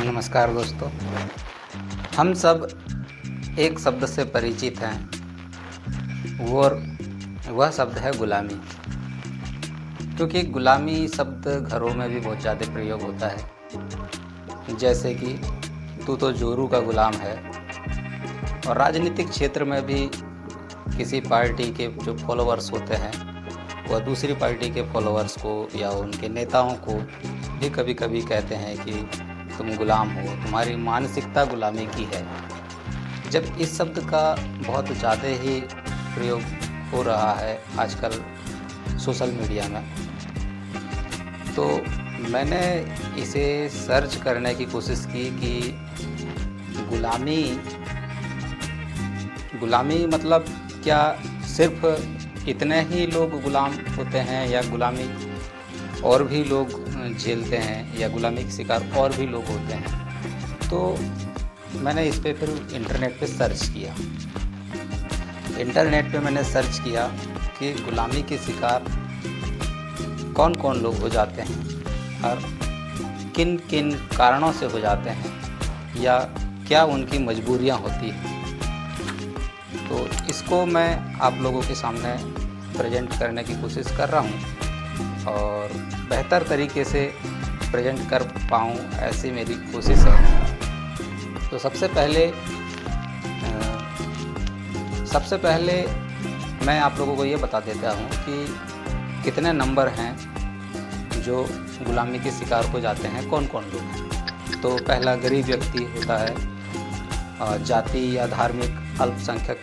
नमस्कार दोस्तों। हम सब एक शब्द से परिचित हैं और वह शब्द है गुलामी। क्योंकि गुलामी शब्द घरों में भी बहुत ज़्यादा प्रयोग होता है, जैसे कि तू तो जोरू का गुलाम है। और राजनीतिक क्षेत्र में भी किसी पार्टी के जो फॉलोअर्स होते हैं वह दूसरी पार्टी के फॉलोअर्स को या उनके नेताओं को भी कभी कभी कहते हैं कि तुम गुलाम हो, तुम्हारी मानसिकता गुलामी की है। जब इस शब्द का बहुत ज़्यादा ही प्रयोग हो रहा है आजकल सोशल मीडिया में, तो मैंने इसे सर्च करने की कोशिश की कि गुलामी मतलब क्या सिर्फ इतने ही लोग गुलाम होते हैं या गुलामी और भी लोग झेलते हैं या गुलामी के शिकार और भी लोग होते हैं। तो मैंने इस पे फिर इंटरनेट पे सर्च किया। इंटरनेट पे मैंने सर्च किया कि गुलामी के शिकार कौन कौन लोग हो जाते हैं और किन किन कारणों से हो जाते हैं या क्या उनकी मजबूरियां होती हैं। तो इसको मैं आप लोगों के सामने प्रेजेंट करने की कोशिश कर रहा हूँ और बेहतर तरीके से प्रेजेंट कर पाऊँ ऐसी मेरी कोशिश है। तो सबसे पहले मैं आप लोगों को ये बता देता हूँ कि कितने नंबर हैं जो गुलामी के शिकार हो जाते हैं, कौन कौन लोग। तो पहला गरीब व्यक्ति होता है, जाति या धार्मिक अल्पसंख्यक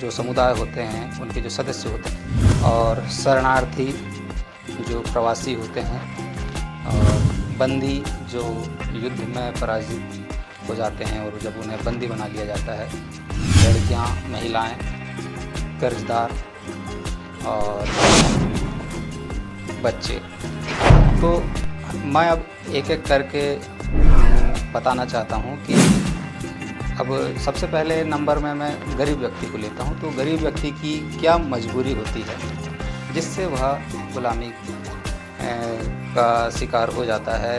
जो समुदाय होते हैं उनके जो सदस्य होते हैं, और शरणार्थी जो प्रवासी होते हैं, और बंदी जो युद्ध में पराजित हो जाते हैं और जब उन्हें बंदी बना लिया जाता है, लड़कियां, महिलाएं, कर्जदार और बच्चे। तो मैं अब एक एक करके बताना चाहता हूं कि अब सबसे पहले नंबर में मैं गरीब व्यक्ति को लेता हूं। तो गरीब व्यक्ति की क्या मजबूरी होती है जिससे वह गुलामी का शिकार हो जाता है,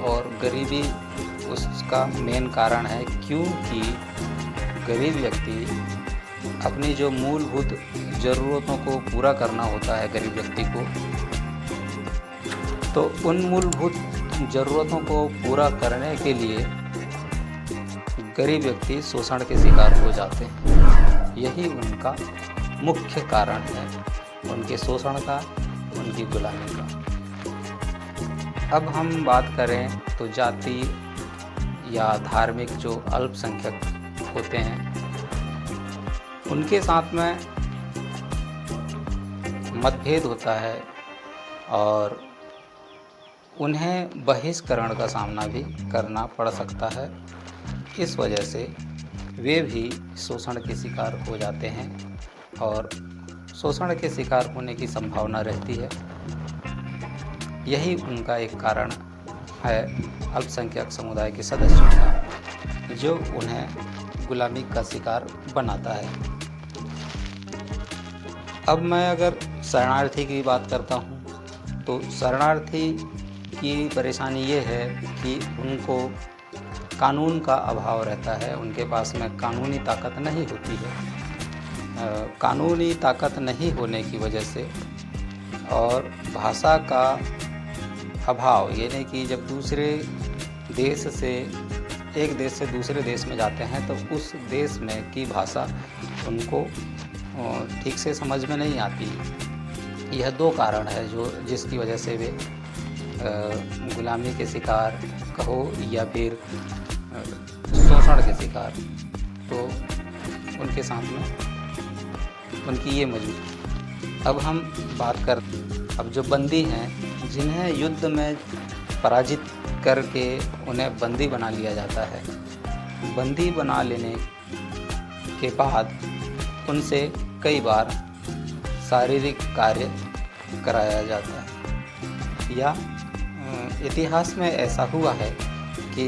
और गरीबी उसका मेन कारण है, क्योंकि गरीब व्यक्ति अपनी जो मूलभूत ज़रूरतों को पूरा करना होता है गरीब व्यक्ति को, तो उन मूलभूत ज़रूरतों को पूरा करने के लिए गरीब व्यक्ति शोषण के शिकार हो जाते हैं। यही उनका मुख्य कारण है, उनके शोषण का, उनकी गुलामी का। अब हम बात करें तो जाति या धार्मिक जो अल्पसंख्यक होते हैं उनके साथ में मतभेद होता है और उन्हें बहिष्करण का सामना भी करना पड़ सकता है। इस वजह से वे भी शोषण के शिकार हो जाते हैं और शोषण के शिकार होने की संभावना रहती है। यही उनका एक कारण है अल्पसंख्यक समुदाय के सदस्यों का, जो उन्हें गुलामी का शिकार बनाता है। अब मैं अगर शरणार्थी की बात करता हूँ तो शरणार्थी की परेशानी ये है कि उनको कानून का अभाव रहता है, उनके पास में कानूनी ताकत नहीं होती है। कानूनी ताकत नहीं होने की वजह से और भाषा का अभाव, यानी कि जब दूसरे देश से एक देश से दूसरे देश में जाते हैं तो उस देश में की भाषा उनको ठीक से समझ में नहीं आती। यह दो कारण है जिसकी वजह से वे गुलामी के शिकार कहो या फिर शोषण के शिकार, तो उनके साथ में उनकी ये मजबूरी। अब हम बात कर, अब जो बंदी हैं जिन्हें युद्ध में पराजित करके उन्हें बंदी बना लिया जाता है, बंदी बना लेने के बाद उनसे कई बार शारीरिक कार्य कराया जाता है, या इतिहास में ऐसा हुआ है कि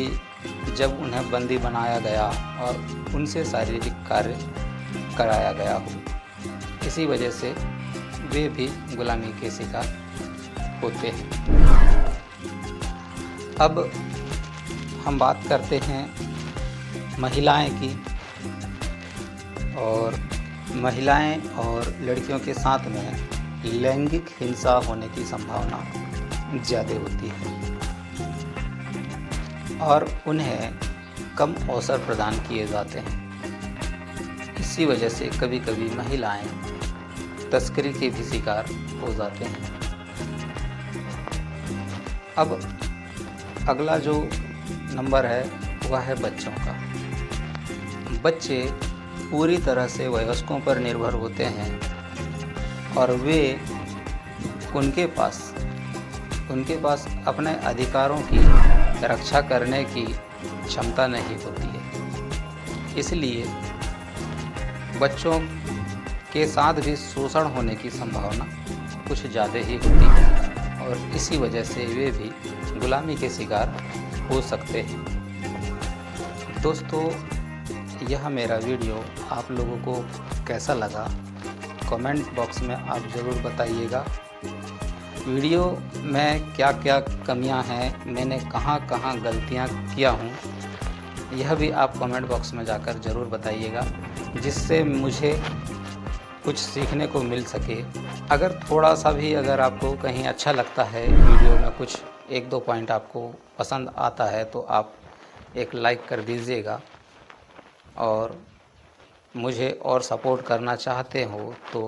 जब उन्हें बंदी बनाया गया और उनसे शारीरिक कार्य कराया गया हो, इसी वजह से वे भी गुलामी के शिकार होते हैं। अब हम बात करते हैं महिलाएं की, और महिलाएं और लड़कियों के साथ में लैंगिक हिंसा होने की संभावना ज़्यादा होती है और उन्हें कम अवसर प्रदान किए जाते हैं। इसी वजह से कभी कभी महिलाएं तस्करी के भी शिकार हो जाते हैं। अब अगला जो नंबर है वह है बच्चों का। बच्चे पूरी तरह से वयस्कों पर निर्भर होते हैं और वे उनके पास अपने अधिकारों की रक्षा करने की क्षमता नहीं होती है। इसलिए बच्चों के साथ भी शोषण होने की संभावना कुछ ज़्यादा ही होती है और इसी वजह से वे भी गुलामी के शिकार हो सकते हैं। दोस्तों, यह मेरा वीडियो आप लोगों को कैसा लगा कमेंट बॉक्स में आप ज़रूर बताइएगा। वीडियो में क्या क्या कमियां हैं, मैंने कहां कहां गलतियां किया हूं, यह भी आप कमेंट बॉक्स में जाकर ज़रूर बताइएगा, जिससे मुझे कुछ सीखने को मिल सके। अगर थोड़ा सा भी अगर आपको कहीं अच्छा लगता है, वीडियो में कुछ 1-2 पॉइंट आपको पसंद आता है तो आप एक लाइक कर दीजिएगा, और मुझे और सपोर्ट करना चाहते हो तो